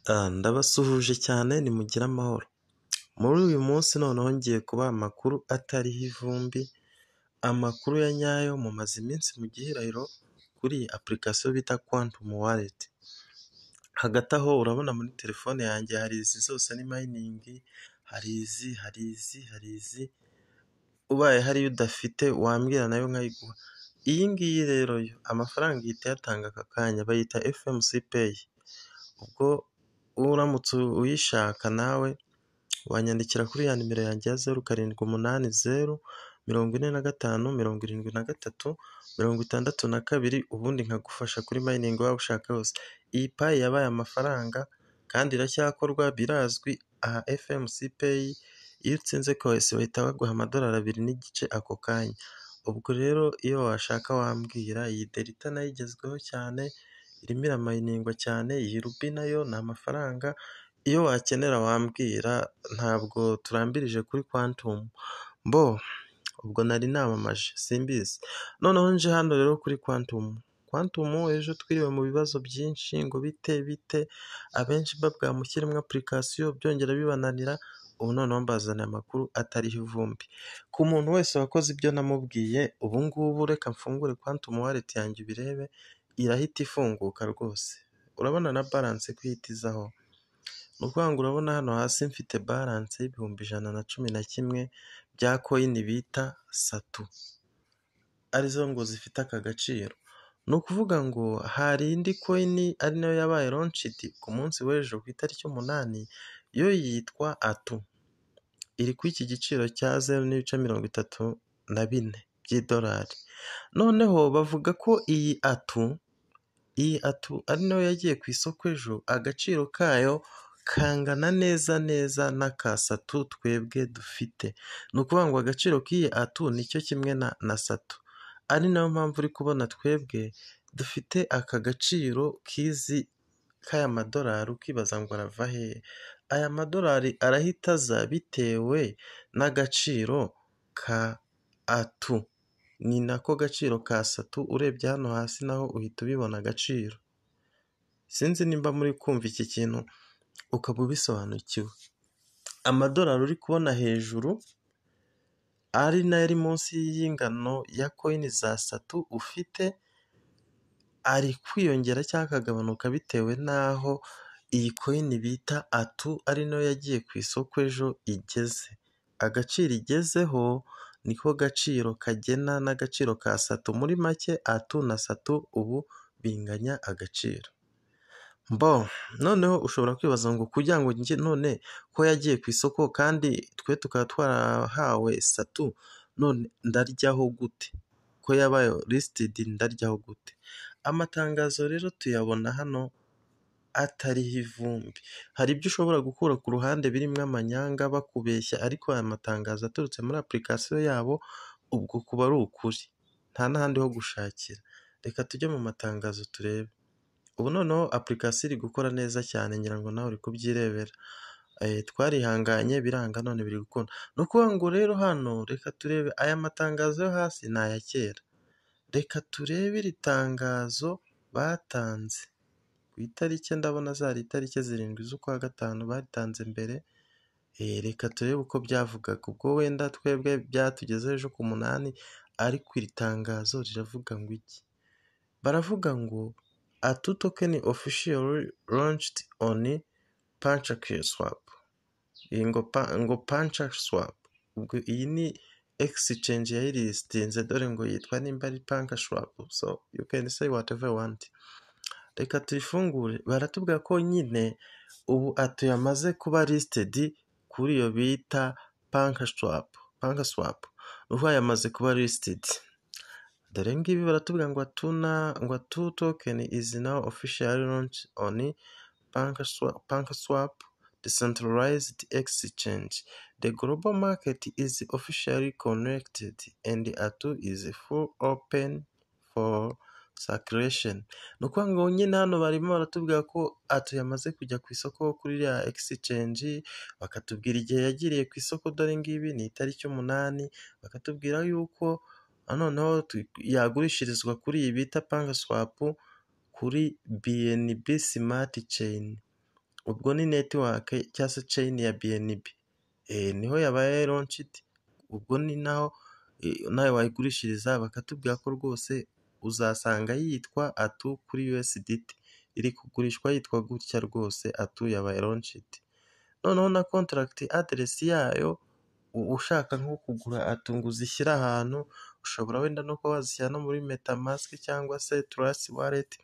Ndabasuhuje cyane nimugire amahoro. Muri uyu munsi noneho ngiye kubaha amakuru atariho ivumbi, amakuru ya nyayo mumaze iminsi mu gihirahiro kuri iyi application bita Quantum Wallet. Hagati aho urabona muri telefone yanjye hari izi zose ni mining, hari izi, ubaye hari iyo udafite wambwira nayo nkayiguha. Iyi ngiyi rero yo amafaranga ihita yatanga aka kanya, bayita FMC Pay. Ubwo uramutse uyishaka nawe wanyandikira kuri ya nimero yanjye ya 0780457362 ubundi nkagufasha kuri mining waba ushaka yose. Iyi pay yabaye amafaranga kandi iracyakorwa, birazwi. Aha FMC Pay iyo utsinze kohese bahita baguha $2.5 ako kanya. Ubwo rero iyo washaka wambwira. Iyi Delta nayo igezweho cyane, irimo iramayiningwa cyane. Iyi Ruby nayo ni amafaranga, iyo wakenera wambwira, ntabwo turambirije kuri Quantum. Ubwo nari namamaje simbizi. Noneho nje hano rero kuri Quantum. Ejo twiriwe mu bibazo byinshi ngo bite abenshi babwamushyiremo application byongera bibananira. Ubu noneho mbazaniye amakuru atariho ivumbi. Ku muntu wese wakoze ibyo namubwiye, ubu ngubu reka mfungure Quantum Wallet yanjye ubirebe, irahita ifunguka rwose. Urabona na balance kwihitizaho. Ni ukuvuga ngo urabona hano hasi mfite balance y'ibihumbi 111 bya coin bita Satu, arizo ngo zifite aka gaciro. Ni ukuvuga ngo hari indi coin ari nayo yabaye launched ku munsi w'ejo ku itariki 8, yo yitwa Atu, iri ku iki giciro cya 0.34 by'idolari. Noneho bavuga ko iyi Atu ari nayo yagiye ku isoko ejo, agaciro kayo kangana neza n'aka Satu twebwe dufite. Ni ukuvuga ngo agaciro k'iyi Atu nicyo kimwe na Satu, ari nayo mpamvu uri kubona twebwe dufite aka gaciro k'aya madolari, ukibaza ngo arava hehe. Aya madolari arahita aza bitewe n'agaciro ka Atu, ni nako gaciro ka Satu. Urebye hano hasi naho uhita ubibona agaciro. Sinzi nimba muri kumva iki kintu ukaba ubisobanukiwe. Amadolari uri kubona hejuru ari nayo ari munsi y'ingano ya coin za Satu ufite, ari kwiyongera cyangwa akagabanuka bitewe n'aho iyi coin bita Atu ari nayo yagiye ku isoko ejo igeze. Agaciro igezeho niko gaciro kagena n'agaciro ka Satu. Muri make Atu na Satu ubu binganya agaciro. Noneho ushobora kwibaza ngo kugira ngo njye none ko yagiye ku isoko kandi twe tukaba twarahawe Satu, none ndaryaho gute? Ko yabaye listed ndaryaho gute? Amatangazo rero tuyabona hano atariho ivumbi. Hari ibyo ushobora gukura ku ruhande birimo amanyanga bakubeshya, ariko aya matangazo aturutse muri application yabo ubwo kuba ari ukuri, nta n'ahandi ho gushakira. Reka tujye mu matangazo turebe. Ubu noneho application iri gukora neza cyane, ngira ngo nawe uri kubyirebera. Twarihanganye biranga, none biri gukunda. Ni ukuvuga ngo rero hano reka turebe aya matangazo yo hasi ni aya kera. Reka turebe iri tangazo batanze ku itariki, ndabona zari itariki 7 z'ukwa 5 baritanze mbere. Reka turebe uko byavugaga. Ubwo wenda twebwe byatugezeho ejo ku 8, ariko iri tangazo riravuga ngo iki? Baravuga ngo Atu token officially launched on PancakeSwap. Ngo PancakeSwap. Ubwo iyi ni exchange yayilistinze, dore ngo yitwa nimba ari PancakeSwap. So you can say whatever you want. Reka tuyifungure. Baratubwira ko nyine ubu Atu yamaze kuba listed kuri iyo bita PancakeSwap. Ubu yamaze kuba listed. Dore ngibi baratubwira ngo Atu token is now officially launched on PancakeSwap decentralized exchange. The global market is officially connected and Atu is full open for circulation. Ni ukuvuga ngo nyine hano barimo baratubwira ko Atu yamaze kujya ku isoko kuri ya exchange, bakatubwira igihe yagiriye ku isoko, dore ngibi ni itariki 8, bakatubwira yuko noneho yagurishirizwa kuri iyi bita PancakeSwap kuri BNB Smart Chain. ubwo ni network cyangwa se chain ya BNB, niho yabaye launched, ubwo ni naho nawe wayigurishiriza, bakatubwira ko rwose uzasanga yitwa ATU kuri USDT, iri kugurishwa yitwa gutya rwose, ATU yabaye launched. Noneho na contract address yayo, ushaka nko kugura ATU ngo uzishyire ahantu, ushobora wenda no kuba wazishyira no muri MetaMask cyangwa se Trust Wallet,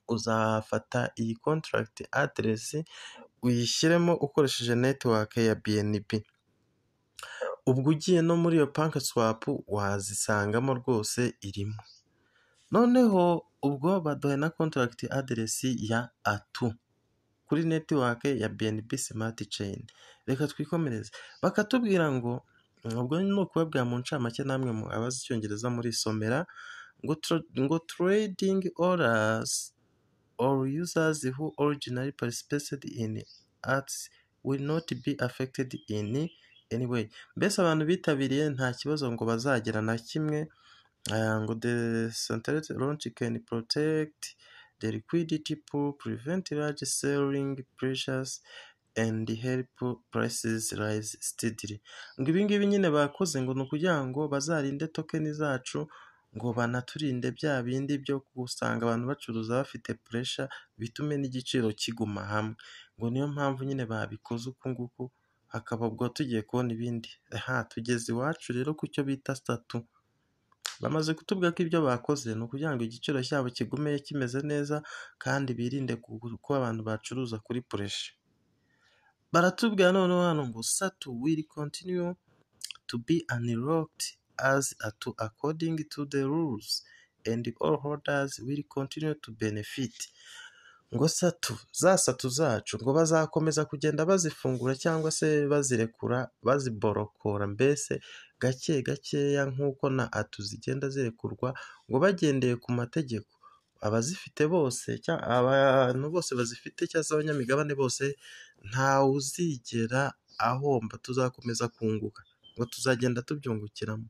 uzafata iyi contract address uyishyiremo ukoresheje network ya BNB. Ubwo ugiye no muri iyo PancakeSwap wazisangamo rwose irimo. Noneho ubwo baduhaye na contract address ya ATU kuri network ya BNB Smart Chain. Reka twikomereze, bakatubwira ngo ubwo ni ukubabwira mu ncamake, namwe abazi icyongereza muri somera, ngo trading orders or users who originally participated in acts will not be affected in any way. Mbese abantu bitabiriye nta kibazo ngo bazagira na kimwe, ngo the centralized launch can protect the liquidity pool, prevent large selling pressures and help prices rise steadily. Ngo ibi ngibi nyine bakoze ngo ni ukugira ngo bazarinde tokeni zacu, ngo banaturinde bya bindi byo gusanga abantu bacuruza bafite pressure, bitume n'igiciro kiguma hamwe. Ngo niyo mpamvu nyine babikoze uku nguku, hakaba ubwo tugiye kubona ibindi. Tugeze iwacu rero ku cyo bita SATU. Bamaze kutubwira ko ibyo bakoze ni ukugira ngo igiciro cyabo kigume kimeze neza, kandi birinde ko abantu bacuruza kuri pressure. Baratubwira noneho hano ngo SATU will continue to be unlocked as ATU according to the rules, and all holders will continue to benefit. Ngo za SATU zacu ngo bazakomeza kugenda bazifungura cyangwa se bazirekura, baziborokora, mbese gake gakeya nk'uko na ATU zigenda zirekurwa, ngo bagendeye ku mategeko. Abazifite bose, abantu bose bazifite cyangwa se abanyamigabane bose, ntawe uzigera ahomba, tuzakomeza kunguka, ngo tuzagenda tubyungukiramo.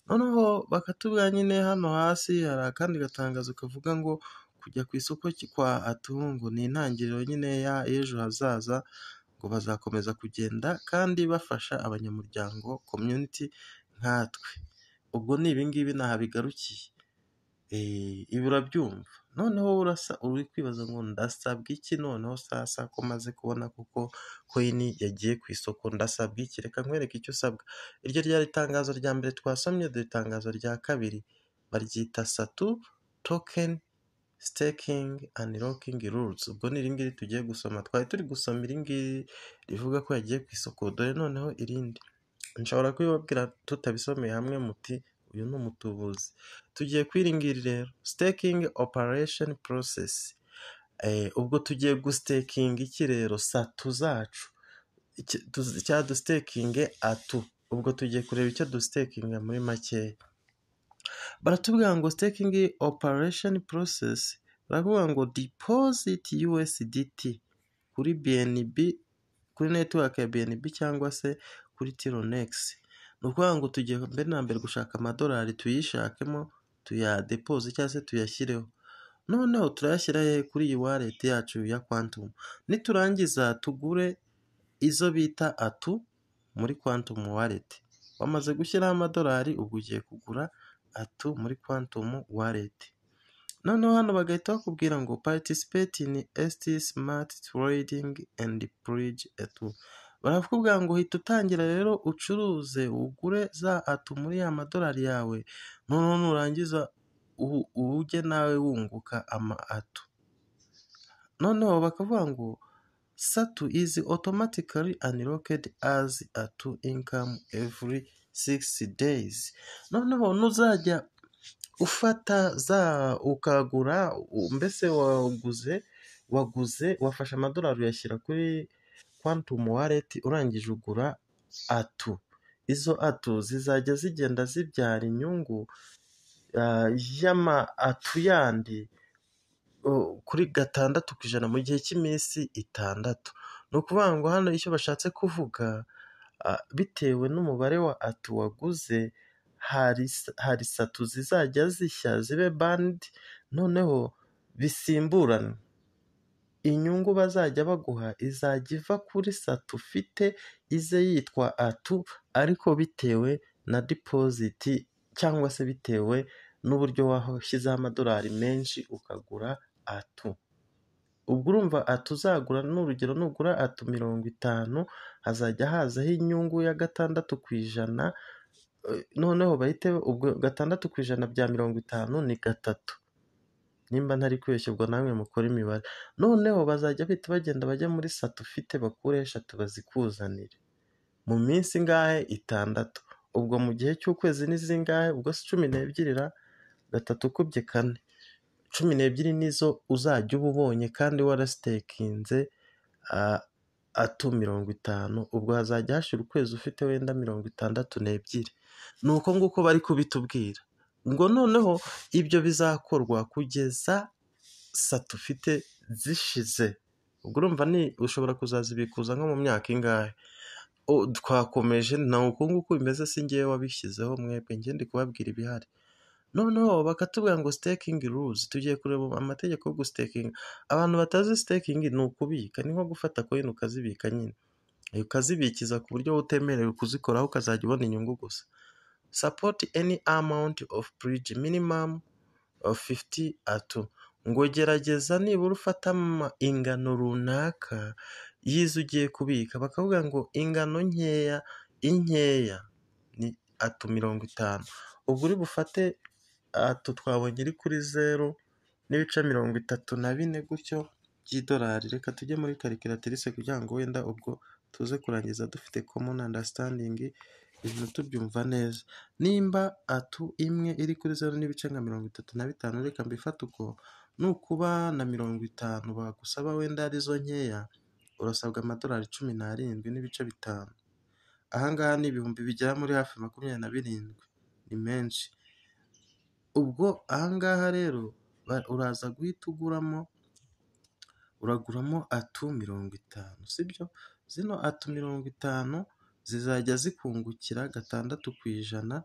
Noneho bakatubwira nyine hano hasi hari akandi gatangazo kavuga ngo kujya ku isoko kwa ATU ngo ni intangiriro nyine y'ejo hazaza, ngo bazakomeza kugenda kandi bafasha abanyamuryango community nkatwe. Ubwo ni ibingibi ntaho bigarukiye, ibi urabyumva. Noneho uri kwibaza ngo ndasabwa iki noneho sasa ko maze kubona kuko coin yagiye ku isoko, ndasabwa iki? Reka nkwereke icyo usabwa. Iryo ryari itangazo rya mbere twasomye, dore itangazo rya kabiri baryita SATU token staking and locking rules. Ubwo ni iringiri tugiye gusoma, twari turi gusoma iringiri rivuga ko yagiye ku isoko, dore noneho irindi nshobora kubibabwira tutabisomeye hamwe muti uyu ni umutubuzi. Tugiye kwiringiri rero staking operation process. Ubwo tugiye gustaking iki rero? SATU zacu cya dustaking ATU. Ubwo tugiye kureba icyo dustakinga muri makeya. Baratubwira ngo staking operation process, baravuga ngo deposit USDT kuri BNB, kuri network ya BNB cyangwa se kuri T-Ronex. Ni ukuvuga ngo tugiye mbere na mbere gushaka amadolari, tuyishakemo, tuyadepose cyangwa se tuyashyireho. Noneho turayashyira kuri iyi wallet yacu ya Quantum. Niturangiza tugure izo bita ATU muri Quantum wallet. Wamaze gushyiraho amadolari, ubwo ugiye kugura ATU muri Quantum wallet. Noneho hano bagahita bakubwira ngo participate in ST Smart Trading and Bridge ATU. Barakubwira ngo hita utangira rero ucuruze, ugure za ATU muri ya madolari yawe, noneho nurangiza ujye nawe wunguka ama ATU. Noneho bakavuga ngo SATU is automatically unlocked as ATU income every 6 days. Noneho nuzajya ufata ukagura, mbese wafashe amadolari uyashyira kuri Quantum wallet, urangije ugura ATU. Izo ATU zizajya zigenda zibyara inyungu y'ama ATU yandi kuri 6% mu gihe cy'iminsi 6. Ni ukuvuga ngo hano icyo bashatse kuvuga, bitewe n'umubare wa ATU waguze, hari SATU zizajya zishya zibe banned, noneho bisimburana. inyungu bazajya baguha izajya iva kuri satu ufite ize yitwa atu, ariko bitewe na dipoziti cyangwa se bitewe n'uburyo washyizeho amadolari menshi ukagura atu. Ubwo urumva atu uzagura, n'urugero nugura atu 50 hazajya hazaho inyungu ya 6%, noneho bahite ubwo 6% bya 50 ni 3, nimba ntari kwibeshya ubwo namwe mukora imibare. Noneho bazajya bahita bagenda bajya muri satu ufite bakure 3 bazikuzanire mu minsi ingahe? 6. Ubwo mu gihe cy'ukwezi ni zingahe? Ubwo si 12 ra, 3 ukubye 4, 12 nizo uzajya uba ubonye kandi warasitekinze atu 50. Ubwo hazajya hashira ukwezi ufite wenda 62. Ni uko nguko bari kubitubwira ngo noneho ibyo bizakorwa kugeza satu ufite zishize. Ubwo urumva ushobora kuzazibikuza nko mu myaka ingahe? Twakomeje na uko nguko bimeze, si ngewe wabishyizeho, mwebwe njye ndi kubabwira ibihari. Noneho bakatubwira ngo staking rules, tugiye kureba amategeko yo gustakinga. Abantu batazi staking ni ukubika, ni nko gufata coin ukazibika nyine, ukazibikiza ku buryo utemerewe kuzikoraho ukazajya ubona inyungu gusa. Support any amount of pledge minimum of 50 atu, ngo gerageza nibura ufata ingano runaka yizo ugiye kubika. Bakavuga ngo ingano nkeya, inkeya ni atu 50. Ubwo uri bufate atu twabonye iri kuri 0.34 gutyo by'idolari. Reka tujye muri calculatrice kugira ngo wenda ubwo tuze kurangiza dufite common understanding, ibintu tubyumva neza. Nimba atu imwe iri kuri 0.35, reka mbifate uko, nukuba na 50 bagusaba wenda arizo nkeya, urasabwa amadolari 17.5. Ahangaha ni ibihumbi bigera muri hafi 27, ni menshi. Ubwo ahangaha rero uraza guhita uraguramo atu 50, sibyo? Zino atu 50 zizajya zikungukira 6%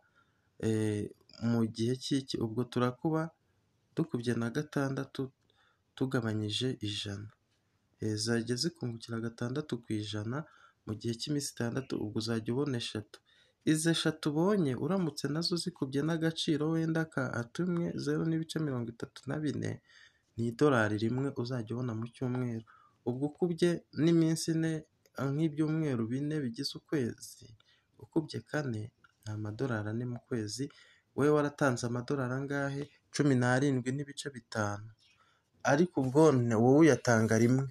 mu gihe cy'iki? Ubwo turakuba dukubye na 6 tugabanyije 100, zizajya zikungukira 6% mu gihe cy'iminsi 6. Ubwo uzajya ubona 3. Izi 3 ubonye uramutse nazo zikubye n'agaciro wenda ka atu imwe 0.34, ni idolari rimwe uzajya ubona mu cyumweru. Ubwo ukubye n'iminsi 4 nk'ibyumweru 4 bigize ukwezi, ukubye 4 ni amadolari 4 mu kwezi. Wowe waratanze amadolari angahe? 17.5. Ariko ubwo wowe uyatanga rimwe.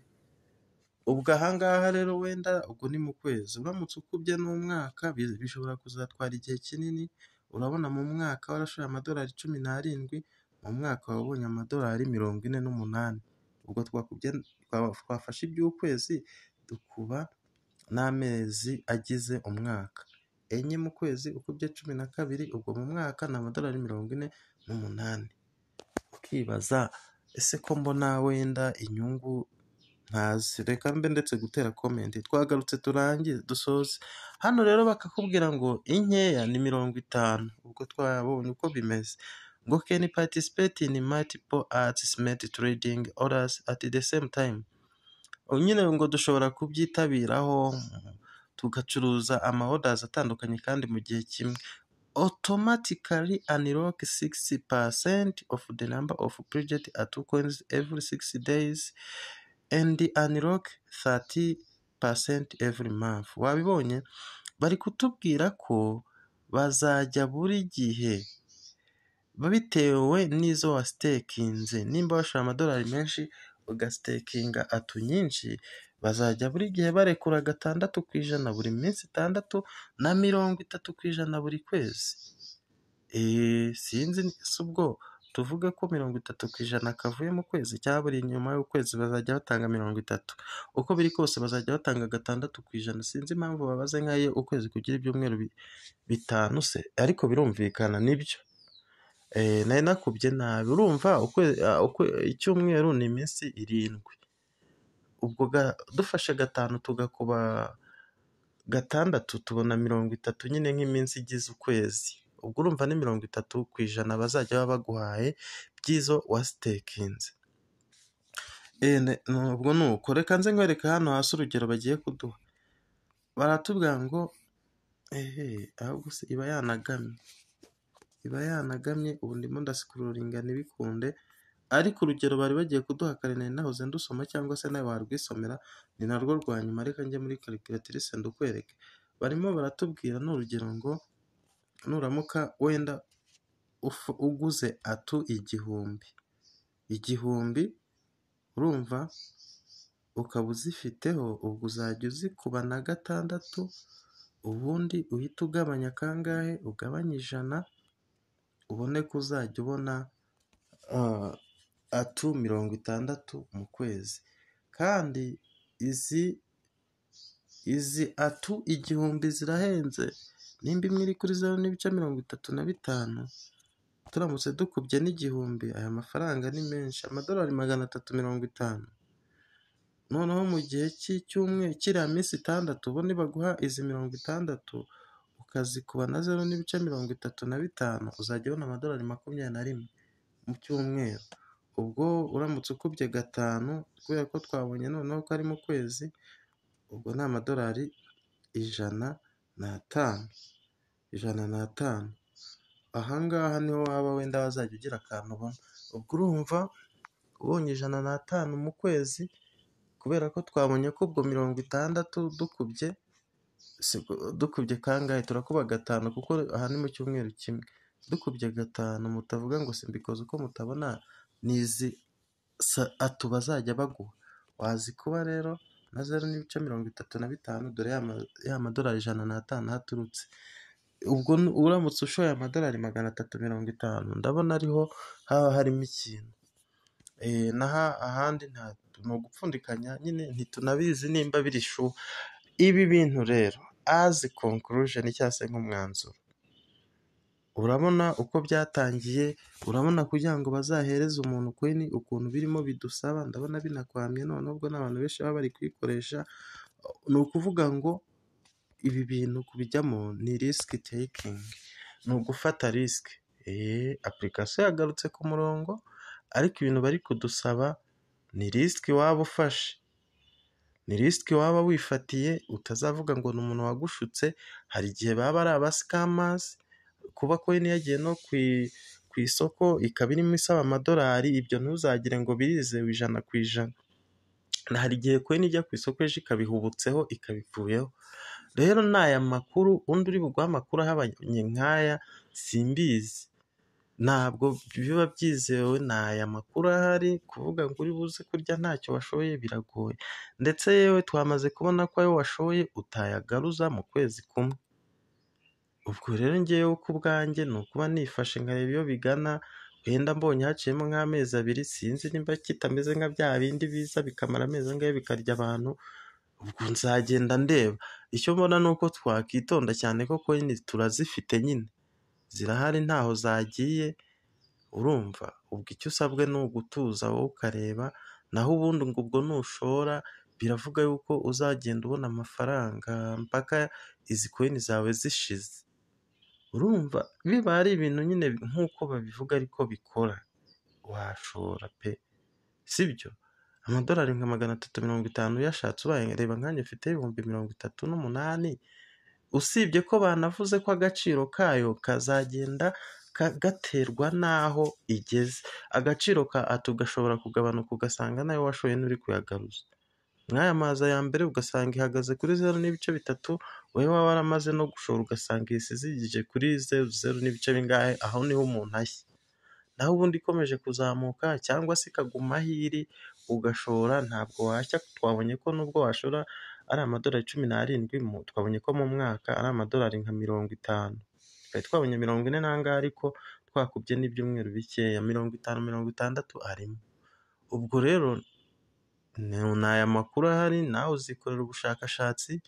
Ubwo ahangaha rero wenda ubwo ni mu kwezi, uramutse ukubye n'umwaka bishobora kuzatwara igihe kinini. Urabona mu mwaka warashoye amadolari 17, mu mwaka wabonye amadolari 48. Ubwo twafashe iby'ukwezi dukuba n'amezi agize umwaka, 4 mu kwezi ukubye 12, ubwo mu mwaka ni amadolari 48. Ukibaza ese ko mbona wenda inyungu ntazi? Reka mbe ndetse gutera comment. Twagarutse turangize dusoze. Hano rero bakakubwira ngo inkeya ni 50. Ubwo twabonye uko bimeze, ngo can participate in multiple smart trading orders at the same time. Nyine ngo dushobora kubyitabiraho tugacuruza orders atandukanye kandi mu gihe kimwe. Automatically unlock 60% of the number of pledged atu coins every 6 days and unlock 30% every month. Wabibonye? Bari kutubwira ko bazajya buri gihe bitewe n'izo wastekinze. Nimba washora amadolari menshi ugastekinga atu nyinshi, bazajya buri gihe barekura 6% buri minsi 6 na 30% buri kwezi. Sinzi si ubwo tuvuge ko 30% kavuye mu kwezi, cyangwa buri nyuma y'ukwezi bazajya batanga 30. Uko biri kose bazajya batanga 6%. Sinzi impamvu babaze nk'ayo ukwezi kugira ibyumweru 5 se, ariko birumvikana nibyo. Nari nakubye nabi. Urumva icyumweru ni iminsi 7. Ubwo dufashe 5 tugakuba 6 tubona 30 nyine nk'iminsi igize ukwezi. Ubwo urumva ni 30% bazajya baba baguhaye by'izo wasitekinze. ubwo ni uko, reka nze nkwereke hano hasi urugero bagiye kuduha, baratubwira ngo ahubwo se iba yanagamye, ubu ndimo ndasikuroringa ntibikunde, ariko urugero bari bagiye kuduha kare nari nahoze ndusoma cyangwa se nawe warwisomera, ni narwo rwa nyuma, reka njye muri calculatrice ndukwereke. Barimo baratubwira ni urugero ngo nuramuka wenda uguze atu igihumbi, urumva, ukaba uzifiteho, ubwo uzajya uzikuba na 6, ubundi uhita ugabanya kangahe, ugabanya 100, ubone ko uzajya ubona atu 60 mu kwezi. Kandi izi atu 1000 zirahenze, nimba imwe iri kuri 0.35, turamutse dukubye n'igihumbi, aya mafaranga ni menshi, amadolari 350. Noneho mu gihe cy'icyumweru kiriya minsi 6, ubundi baguha izi 60, ukazikuba na 0.35, uzajya ubona amadolari 21 mu cyumweru. Ubwo uramutse ukubye 5, kubera ko twabonye noneho ko ari mu kwezi, ubwo ni amadolari 105. Ahangaha niho waba wenda wazajya ugira akantu ubona. Ubwo urumva ubonye 105 mu kwezi, kubera ko twabonye ko ubwo 60 dukubye kangahe, turakuba 5, kuko aha ni mu cyumweru kimwe, dukubye 5, mutavuga ngo simbikoze uko mutabona, nizi atu bazajya baguha, wazikuba rero na 0.35, dore ya madolari 105 haturutse. Ubwo uramutse ushoye amadolari 350, ndabona ariho haba harimo ikintu. Naha ahandi ni ugupfundikanya nyine, ntitunabizi nimba biri shuwa. Ibi bintu rero as conclusion cyangwa se nk'umwanzuro, urabona uko byatangiye, urabona kugira ngo bazahereze umuntu coin ukuntu birimo bidusaba, ndabona binakwamye, none ubwo n'abantu benshi baba bari kuyikoresha. Ni ukuvuga ngo ibi bintu kubijyamo ni risk taking, ni ugufata risk. Application yagarutse ku murongo, ariko ibintu bari kudusaba ni risk waba ufashe, ni risk waba wifatiye, utazavuga ngo ni umuntu wagushutse. Hari igihe baba ari abascammers, kuba coin yagiye no ku isoko ikaba irimo isaba amadolari, ibyo ntuzagire ngo birizewe 100%. Hari igihe coin ijya ku isoko ejo ikabihubutseho ikabivuyeho. Rero n'aya makuru, undi uri buguha amakuru ahabanye nk'aya simbizi, ntabwo biba byizewe. Ni aya makuru ahari, kuvuga ngo uri buze kurya ntacyo washoye biragoye, ndetse yewe twamaze kubona ko ayo washoye utayagaruza mu kwezi kumwe. Ubwo rero ngewe ku bwanjye ni ukuba nifashe nkareba iyo bigana, wenda mbonye haciyemo nk'amezi 2, sinzi nimba kitameze nka bya bindi biza bikamara amezi angahe bikarya abantu, ubwo nzagenda ndeba. Icyo mbona ni uko twakitonda cyane, ko coin turazifite nyine, zirahari ntaho zagiye, urumva. Ubwo icyo usabwe ni ugutuza wowe ukareba, naho ubundi ngo ubwo nushora biravuga yuko uzagenda ubona amafaranga mpaka izi coin zawe zishize. Urumva biba ari ibintu nyine nk'uko babivuga ariko bikora, washora pe, sibyo? Amadolari nka 350 uyashatse, ubaye reba nkanjye mfite 38,000, usibye ko banavuze ko agaciro kayo kazagenda gaterwa n'aho igeze. Agaciro ka atu gashobora kugabanuka, ugasanga nayo washoye n'uri kuyagaruza. Nk'aya maza ya mbere ugasanga ihagaze kuri 0.3, wowe waba waramaze no gushora ugasanga ihise zigije kuri 0 n'ibice bingahe, aho niho umuntu ashya. Naho ubundi ikomeje kuzamuka cyangwa se ikaguma aho iri ugashora, ntabwo washya. Twabonye ko nubwo washora ari amadolari 17, twabonye ko mu mwaka ari amadolari nka 50. Twari twabonye 40 n'angahe, ariko twakubye n'ibyumweru bikeya, 50-60 arimo. Ubwo rero ni aya makuru ahari, nawe uzikorera ubushakashatsi.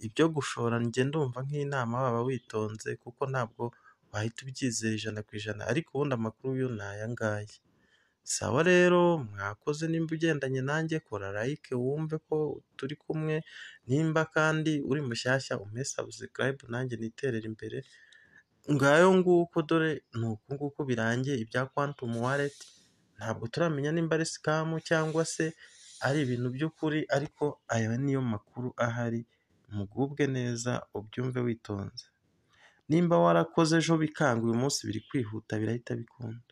Ibyo gushora njye ndumva nk'inama waba witonze, kuko ntabwo wahita ubyizera 100%, ariko ubundi amakuru yo ni aya ngaya. Sawa rero, mwakoze nimba ugendanye nanjye, kora like wumve ko turi kumwe, nimba kandi uri mushyashya umpe subscribe nanjye niterera imbere. Ngayo nguko, dore ni uku nguko birangiye ibya Quantum Wallet. Ntabwo turamenya nimba ari scam cyangwa se ari ibintu by'ukuri, ariko aya niyo makuru ahari, mugubwe neza ubyumve witonze. Nimba warakoze ejo bikanga uyu munsi biri kwihuta birahita bikunda.